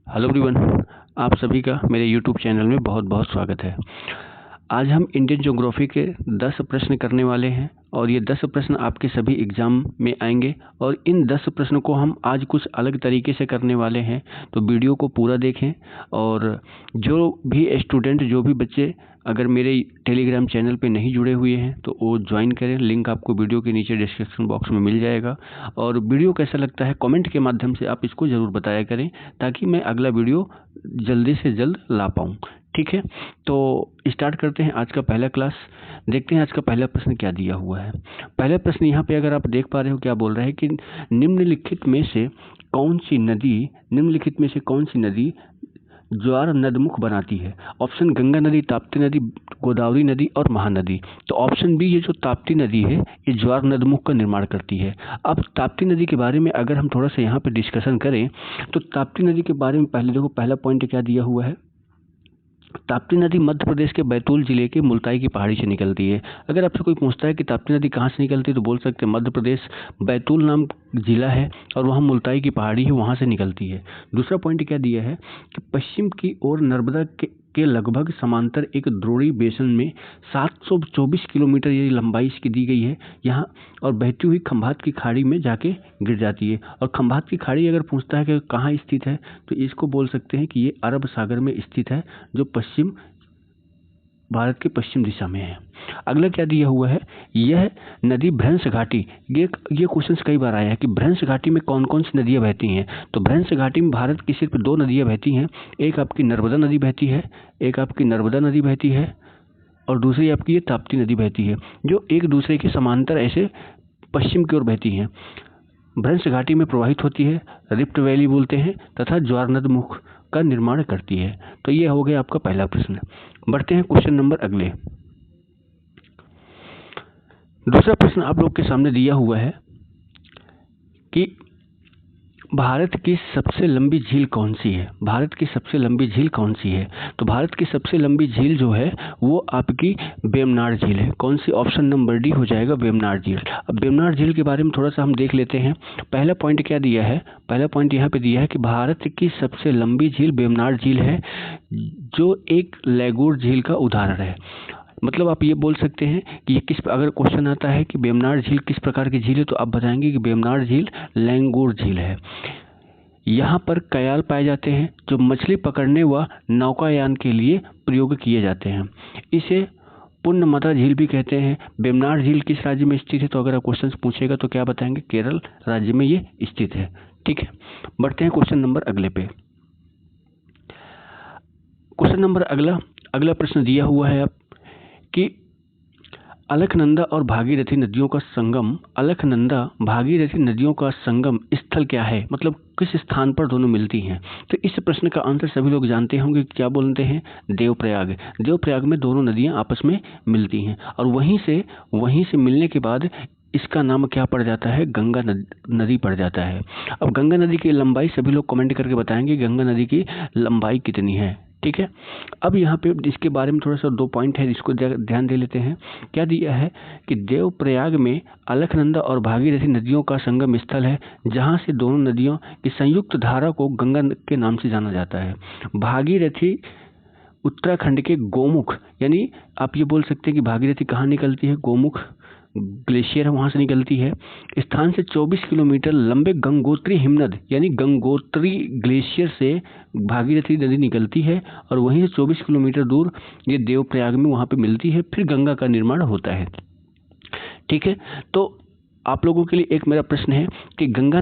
Hello everyone, आप सभी का मेरे यूट्यूब चैनल में बहुत बहुत स्वागत है। आज हम इंडियन ज्योग्राफी के 10 प्रश्न करने वाले हैं और ये 10 प्रश्न आपके सभी एग्ज़ाम में आएंगे और इन 10 प्रश्नों को हम आज कुछ अलग तरीके से करने वाले हैं। तो वीडियो को पूरा देखें और जो भी स्टूडेंट, जो भी बच्चे अगर मेरे टेलीग्राम चैनल पे नहीं जुड़े हुए हैं तो वो ज्वाइन करें। लिंक आपको वीडियो के नीचे डिस्क्रिप्शन बॉक्स में मिल जाएगा। और वीडियो कैसा लगता है कमेंट के माध्यम से आप इसको ज़रूर बताया करें ताकि मैं अगला वीडियो जल्दी से जल्द ला पाऊँ। ठीक है, तो स्टार्ट करते हैं आज का पहला क्लास। देखते हैं आज का पहला प्रश्न क्या दिया हुआ है। पहला प्रश्न यहाँ पे अगर आप देख पा रहे हो क्या बोल रहा है कि निम्नलिखित में से कौन सी नदी ज्वार नदमुख बनाती है। ऑप्शन गंगा नदी, ताप्ती नदी, गोदावरी नदी और महानदी। तो ऑप्शन बी, ये जो ताप्ती नदी है ये ज्वार नदमुख का निर्माण करती है। अब ताप्ती नदी के बारे में अगर हम थोड़ा सा यहाँ पे डिस्कशन करें तो ताप्ती नदी के बारे में पहले देखो, पहला पॉइंट क्या दिया हुआ है। ताप्ती नदी मध्य प्रदेश के बैतूल जिले के मुल्ताई की पहाड़ी से निकलती है। अगर आपसे कोई पूछता है कि ताप्ती नदी कहाँ से निकलती है तो बोल सकते हैं मध्य प्रदेश, बैतूल नाम जिला है और वहाँ मुल्ताई की पहाड़ी है, वहाँ से निकलती है। दूसरा पॉइंट क्या दिया है कि पश्चिम की ओर नर्मदा के लगभग समांतर एक द्रोणी बेसन में 724 किलोमीटर ये लंबाई इसकी दी गई है यहाँ, और बहती हुई खंभात की खाड़ी में जाके गिर जाती है। और खंभात की खाड़ी अगर पूछता है कि कहाँ स्थित है तो इसको बोल सकते हैं कि ये अरब सागर में स्थित है, जो पश्चिम भारत के पश्चिम दिशा में है। अगला क्या दिया हुआ है, यह नदी भ्रंश घाटी, ये क्वेश्चन कई बार आया है कि भ्रंश घाटी में कौन कौन सी नदियां बहती हैं। तो भ्रंश घाटी में भारत की सिर्फ 2 नदियां बहती हैं। एक आपकी नर्मदा नदी बहती है, और दूसरी आपकी ये ताप्ती नदी बहती है, जो एक दूसरे के समांतर ऐसे पश्चिम की ओर बहती हैं, भ्रंश घाटी में प्रवाहित होती है, रिफ्ट वैली बोलते हैं, तथा ज्वार नदमुख का निर्माण करती है। तो ये हो गया आपका पहला प्रश्न। बढ़ते हैं क्वेश्चन नंबर अगले। दूसरा प्रश्न आप लोग के सामने दिया हुआ है कि भारत की सबसे लंबी झील कौन सी है। तो भारत की सबसे लंबी झील जो है वो आपकी वेमनाड झील है। कौन सी? ऑप्शन नंबर डी हो जाएगा, वेमनाड झील। अब वेमनाड झील के बारे में थोड़ा सा हम देख लेते हैं। पहला पॉइंट क्या दिया है, पहला पॉइंट यहाँ पे दिया है कि भारत की सबसे लंबी झील वेमनाड झील है, जो एक लैगूर झील का उदाहरण है। मतलब आप ये बोल सकते हैं कि ये अगर क्वेश्चन आता है कि वेमनाड झील किस प्रकार की झील है तो आप बताएंगे कि वेमनाड झील लैंगूर झील है। यहाँ पर कयाल पाए जाते हैं जो मछली पकड़ने व नौकायान के लिए प्रयोग किए जाते हैं। इसे पुण्यमता झील भी कहते हैं। वेमनाड झील किस राज्य में स्थित है तो अगर आप क्वेश्चन पूछेगा तो क्या बताएंगे, केरल राज्य में ये स्थित है। ठीक है, बढ़ते हैं क्वेश्चन नंबर अगले पे। क्वेश्चन नंबर अगला प्रश्न दिया हुआ है कि अलकनंदा और भागीरथी नदियों का संगम स्थल क्या है, मतलब किस स्थान पर दोनों मिलती हैं। तो इस प्रश्न का आंसर सभी लोग जानते होंगे, क्या बोलते हैं, देवप्रयाग में दोनों नदियां आपस में मिलती हैं और वहीं से मिलने के बाद इसका नाम क्या पड़ जाता है, गंगा नदी पड़ जाता है। अब गंगा नदी की लंबाई सभी लोग कमेंट करके बताएंगे गंगा नदी की लंबाई कितनी है। ठीक है, अब यहाँ पे इसके बारे में थोड़ा सा 2 पॉइंट है, इसको ध्यान दे लेते हैं। क्या दिया है कि देवप्रयाग में अलकनंदा और भागीरथी नदियों का संगम स्थल है, जहाँ से दोनों नदियों की संयुक्त धारा को गंगा के नाम से जाना जाता है। भागीरथी उत्तराखंड के गोमुख, यानी आप ये बोल सकते हैं कि भागीरथी कहाँ निकलती है, गोमुख ग्लेशियर है वहाँ से निकलती है। स्थान से 24 किलोमीटर लंबे गंगोत्री हिमनद यानी गंगोत्री ग्लेशियर से भागीरथी नदी निकलती है और वहीं से 24 किलोमीटर दूर ये देवप्रयाग में वहाँ पे मिलती है, फिर गंगा का निर्माण होता है। ठीक है, तो आप लोगों के लिए एक मेरा प्रश्न है कि गंगा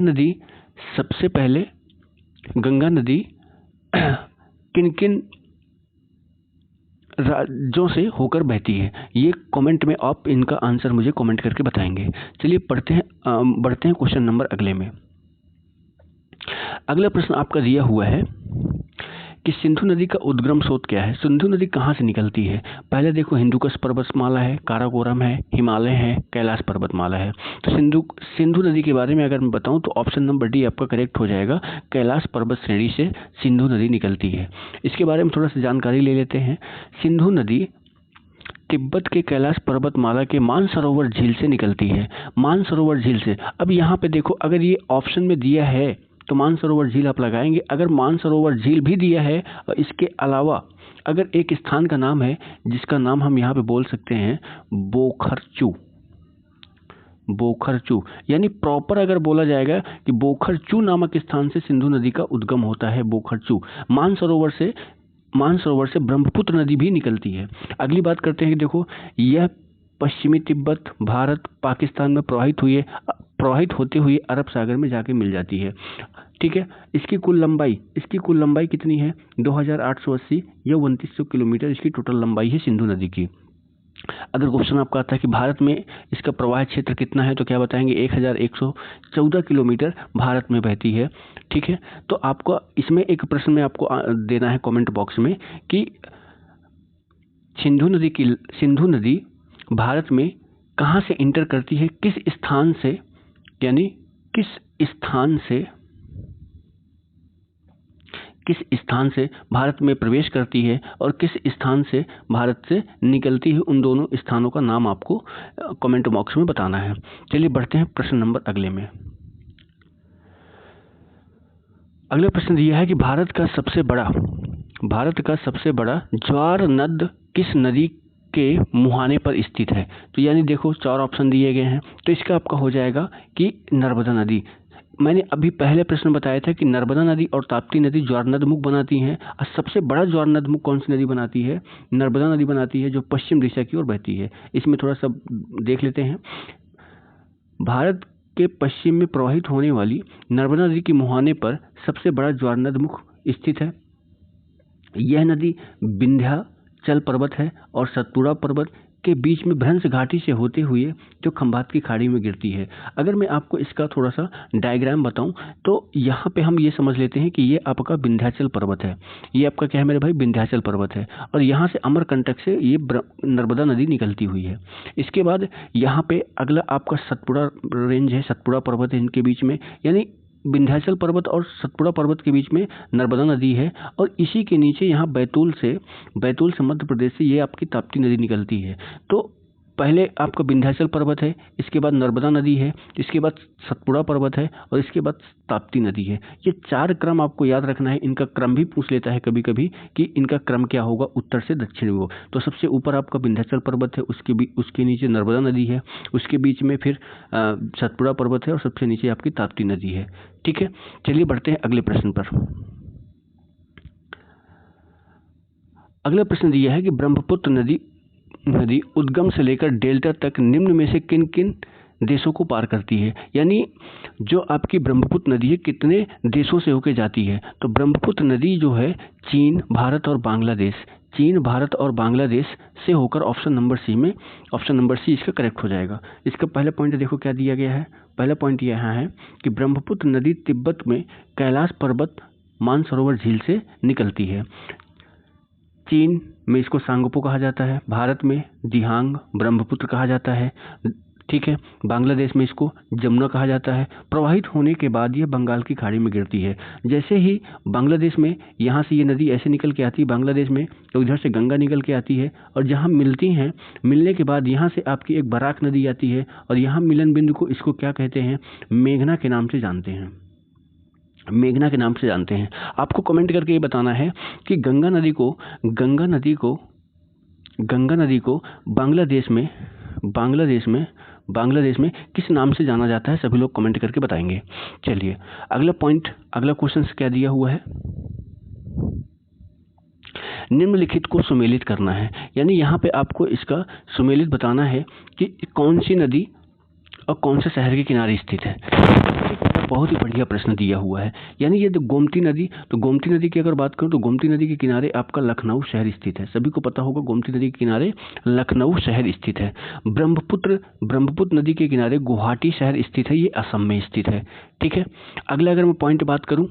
नदी किन किन राज्यों से होकर बहती है, ये कमेंट में आप इनका आंसर मुझे कमेंट करके बताएंगे। चलिए बढ़ते हैं क्वेश्चन नंबर अगले में। अगला प्रश्न आपका दिया हुआ है कि सिंधु नदी का उद्गम स्रोत क्या है। सिंधु नदी कहाँ से निकलती है। पहले देखो, हिंदुकुश पर्वतमाला है, काराकोरम है, हिमालय है, कैलाश पर्वतमाला है। तो सिंधु नदी के बारे में अगर मैं बताऊं तो ऑप्शन नंबर डी आपका करेक्ट हो जाएगा, कैलाश पर्वत श्रेणी से सिंधु नदी निकलती है। इसके बारे में थोड़ा सा जानकारी ले लेते हैं। सिंधु नदी तिब्बत के कैलाश पर्वतमाला के मानसरोवर झील से निकलती है, मानसरोवर झील से। अब यहाँ पे देखो, अगर ये ऑप्शन में दिया है तो मानसरोवर झील आप लगाएंगे। अगर मानसरोवर झील भी दिया है और इसके अलावा अगर एक स्थान का नाम है जिसका नाम हम यहाँ पे बोल सकते हैं बोखरचू, बोखरचू, यानी प्रॉपर अगर बोला जाएगा कि बोखरचू नामक स्थान से सिंधु नदी का उद्गम होता है। बोखरचू मानसरोवर से ब्रह्मपुत्र नदी भी निकलती है। अगली बात करते हैं कि देखो, यह पश्चिमी तिब्बत, भारत, पाकिस्तान में प्रवाहित होते हुए अरब सागर में जाके मिल जाती है। ठीक है, इसकी कुल लंबाई कितनी है? 2880 या 2900 किलोमीटर इसकी टोटल लंबाई है सिंधु नदी की। अगर क्वेश्चन आपका आता है कि भारत में इसका प्रवाह क्षेत्र कितना है, तो क्या बताएंगे? 1114 किलोमीटर भारत में बहती है। ठीक है, तो आपको इसमें एक प्रश्न में आपको देना है कमेंट बॉक्स में कि सिंधु नदी भारत में कहाँ से इंटर करती है, किस स्थान से, यानी किस स्थान से भारत में प्रवेश करती है और किस स्थान से भारत से निकलती है। उन दोनों स्थानों का नाम आपको कमेंट बॉक्स में बताना है। चलिए बढ़ते हैं प्रश्न नंबर अगले में। अगला प्रश्न दिया है कि भारत का सबसे बड़ा ज्वार नद किस नदी के मुहाने पर स्थित है? तो यानी देखो 4 ऑप्शन दिए गए हैं, तो इसका आपका हो जाएगा कि नर्मदा नदी। मैंने अभी पहले प्रश्न बताया था कि नर्मदा नदी और ताप्ती नदी ज्वार नदमुख बनाती हैं, और सबसे बड़ा ज्वार नदमुख कौन सी नदी बनाती है? नर्मदा नदी बनाती है, जो पश्चिम दिशा की ओर बहती है। इसमें थोड़ा सा देख लेते हैं। भारत के पश्चिम में प्रवाहित होने वाली नर्मदा नदी के मुहाने पर सबसे बड़ा ज्वार नदमुख स्थित है। यह नदी विंध्याचल पर्वत है और सतपुड़ा पर्वत के बीच में भ्रंश घाटी से होते हुए जो खंभात की खाड़ी में गिरती है। अगर मैं आपको इसका थोड़ा सा डायग्राम बताऊं तो यहाँ पे हम ये समझ लेते हैं कि ये आपका विंध्याचल पर्वत है। ये आपका क्या है मेरे भाई? विंध्याचल पर्वत है, और यहाँ से अमरकंटक से ये नर्मदा नदी निकलती हुई है। इसके बाद यहाँ पे अगला आपका सतपुड़ा रेंज है, सतपुड़ा पर्वत है इनके बीच में, यानी विंध्याचल पर्वत और सतपुड़ा पर्वत के बीच में नर्मदा नदी है, और इसी के नीचे यहाँ बैतूल से मध्य प्रदेश से ये आपकी ताप्ती नदी निकलती है। तो पहले आपका विंध्याचल पर्वत है, इसके बाद नर्मदा नदी है, इसके बाद सतपुड़ा पर्वत है, और इसके बाद ताप्ती नदी है। ये 4 क्रम आपको याद रखना है। इनका क्रम भी पूछ लेता है कभी कभी कि इनका क्रम क्या होगा उत्तर से दक्षिण में। तो सबसे ऊपर आपका विंध्याचल पर्वत है, उसके नीचे नर्मदा नदी है, उसके बीच में फिर सतपुड़ा पर्वत है, और सबसे नीचे आपकी ताप्ती नदी है। ठीक है, चलिए बढ़ते हैं अगले प्रश्न पर। अगला प्रश्न दिया है कि ब्रह्मपुत्र नदी उद्गम से लेकर डेल्टा तक निम्न में से किन किन देशों को पार करती है? यानी जो आपकी ब्रह्मपुत्र नदी है कितने देशों से होकर जाती है? तो ब्रह्मपुत्र नदी जो है चीन, भारत और बांग्लादेश से होकर ऑप्शन नंबर सी इसका करेक्ट हो जाएगा। इसका पहला पॉइंट देखो क्या दिया गया है। पहला पॉइंट यहाँ है कि ब्रह्मपुत्र नदी तिब्बत में कैलाश पर्वत मानसरोवर झील से निकलती है। चीन में इसको सांगपो कहा जाता है, भारत में दिहांग ब्रह्मपुत्र कहा जाता है। ठीक है, बांग्लादेश में इसको जमुना कहा जाता है। प्रवाहित होने के बाद यह बंगाल की खाड़ी में गिरती है। जैसे ही बांग्लादेश में यहाँ से ये नदी ऐसे निकल के आती है बांग्लादेश में, तो इधर से गंगा निकल के आती है, और जहाँ मिलती हैं, मिलने के बाद यहाँ से आपकी एक बराक नदी आती है, और यहाँ मिलन बिंदु को इसको क्या कहते हैं? मेघना के नाम से जानते हैं। आपको कमेंट करके ये बताना है कि गंगा नदी को बांग्लादेश में किस नाम से जाना जाता है? सभी लोग कमेंट करके बताएंगे। चलिए अगला क्वेश्चन क्या दिया हुआ है? निम्नलिखित को सुमेलित करना है, यानी यहाँ पे आपको इसका सुमेलित बताना है कि कौन सी नदी और कौन से शहर के किनारे स्थित है। बहुत ही बढ़िया प्रश्न दिया हुआ है। यानी ये गोमती नदी, तो गोमती नदी की अगर बात करूं तो गोमती नदी के किनारे आपका लखनऊ शहर स्थित है। सभी को पता होगा गोमती नदी के किनारे लखनऊ शहर स्थित है। ब्रह्मपुत्र नदी के किनारे गुवाहाटी शहर स्थित है, ये असम में स्थित है। ठीक है, अगला अगर मैं पॉइंट बात करूं,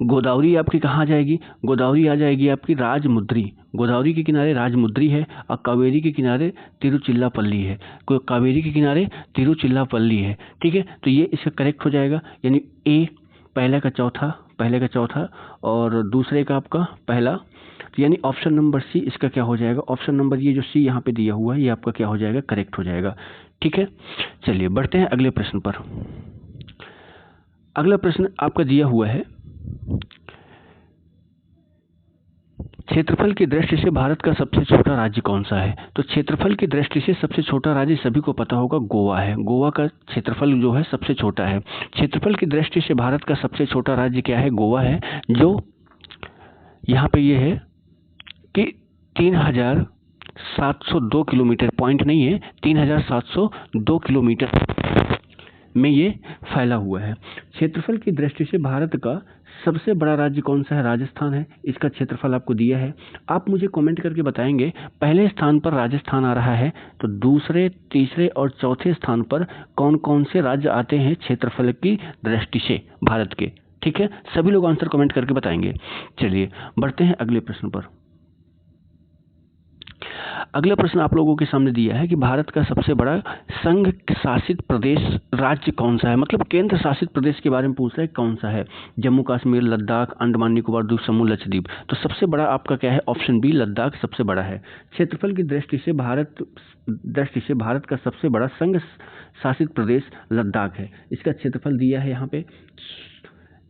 गोदावरी आपकी कहाँ जाएगी? गोदावरी आ जाएगी आपकी राजमुद्री। गोदावरी के किनारे राजमुद्री है, और कावेरी के किनारे तिरुचिल्लापल्ली है। कावेरी के किनारे तिरुचिल्लापल्ली है। ठीक है, तो ये इसका करेक्ट हो जाएगा, यानी ए पहले का चौथा और दूसरे का आपका पहला, तो यानी ऑप्शन नंबर सी इसका क्या हो जाएगा, ऑप्शन नंबर ये जो सी यहाँ पे दिया हुआ है ये आपका क्या हो जाएगा, करेक्ट हो जाएगा। ठीक है, चलिए बढ़ते हैं अगले प्रश्न पर। अगला प्रश्न आपका दिया हुआ है, क्षेत्रफल की दृष्टि से भारत का सबसे छोटा राज्य कौन सा है। तो क्षेत्रफल की दृष्टि से सबसे छोटा राज्य सभी को पता होगा गोवा है। गोवा का क्षेत्रफल जो है सबसे छोटा है। क्षेत्रफल की दृष्टि से भारत का सबसे छोटा राज्य क्या है, गोवा है, जो यहाँ पे ये है कि 3702 किलोमीटर, पॉइंट नहीं है, 3702 किलोमीटर में ये फैला हुआ है। क्षेत्रफल की दृष्टि से भारत का सबसे बड़ा राज्य कौन सा है, राजस्थान है। इसका क्षेत्रफल आपको दिया है, आप मुझे कमेंट करके बताएंगे पहले स्थान पर राजस्थान आ रहा है, तो दूसरे, तीसरे और चौथे स्थान पर कौन कौन से राज्य आते हैं क्षेत्रफल की दृष्टि से भारत के। ठीक है, सभी लोग आंसर कमेंट करके बताएंगे। चलिए बढ़ते हैं अगले प्रश्न पर। अगला प्रश्न आप लोगों के सामने दिया है कि भारत का सबसे बड़ा संघ शासित प्रदेश राज्य कौन सा है, मतलब केंद्र शासित प्रदेश के बारे में पूछ रहा है, कौन सा है। जम्मू कश्मीर, लद्दाख, अंडमान निकोबार द्वीप समूह, लक्षद्वीप। तो सबसे बड़ा आपका क्या है, ऑप्शन बी, लद्दाख सबसे बड़ा है। क्षेत्रफल की दृष्टि से भारत का सबसे बड़ा संघ शासित प्रदेश लद्दाख है। इसका क्षेत्रफल दिया है यहाँ पे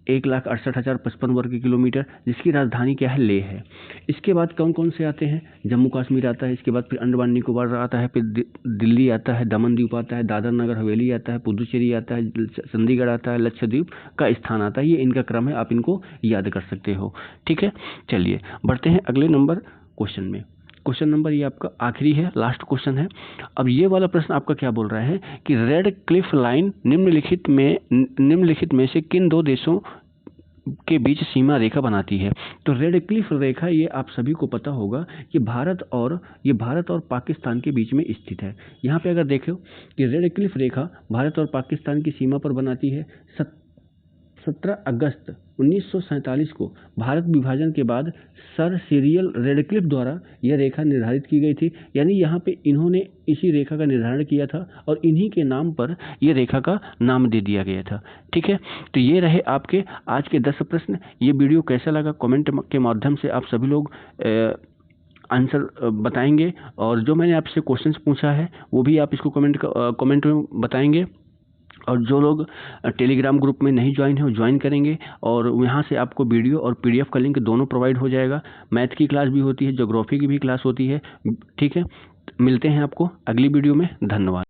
1,68,055 वर्ग किलोमीटर, जिसकी राजधानी क्या है, लेह है। इसके बाद कौन कौन से आते हैं, जम्मू कश्मीर आता है, इसके बाद फिर अंडमान निकोबार आता है, फिर दिल्ली आता है, दमन द्वीप आता है, दादर नगर हवेली आता है, पुदुचेरी आता है, चंडीगढ़ आता है, लक्षद्वीप का स्थान आता है। ये इनका क्रम है, आप इनको याद कर सकते हो। ठीक है, चलिए बढ़ते हैं अगले नंबर क्वेश्चन में। क्वेश्चन नंबर ये आपका आखिरी है, लास्ट क्वेश्चन है। अब ये वाला प्रश्न आपका क्या बोल रहा है कि रेड क्लिफ लाइन निम्नलिखित में से किन दो देशों के बीच सीमा रेखा बनाती है। तो रेड क्लिफ रेखा ये आप सभी को पता होगा कि भारत और पाकिस्तान के बीच में स्थित है। यहाँ पे अगर देखो कि रेड क्लिफ रेखा भारत और पाकिस्तान की सीमा पर बनाती है। 17 अगस्त 1947 को भारत विभाजन के बाद सर सिरिल रेडक्लिफ द्वारा यह रेखा निर्धारित की गई थी। यानी यहाँ पे इन्होंने इसी रेखा का निर्धारण किया था और इन्हीं के नाम पर यह रेखा का नाम दे दिया गया था। ठीक है, तो ये रहे आपके आज के 10 प्रश्न। ये वीडियो कैसा लगा कमेंट के माध्यम से आप सभी लोग आंसर बताएंगे, और जो मैंने आपसे क्वेश्चंस पूछा है वो भी आप इसको कमेंट में बताएंगे। और जो लोग टेलीग्राम ग्रुप में नहीं ज्वाइन है वो ज्वाइन करेंगे, और यहाँ से आपको वीडियो और पीडीएफ का लिंक दोनों प्रोवाइड हो जाएगा। मैथ की क्लास भी होती है, ज्योग्राफी की भी क्लास होती है। ठीक है, मिलते हैं आपको अगली वीडियो में। धन्यवाद।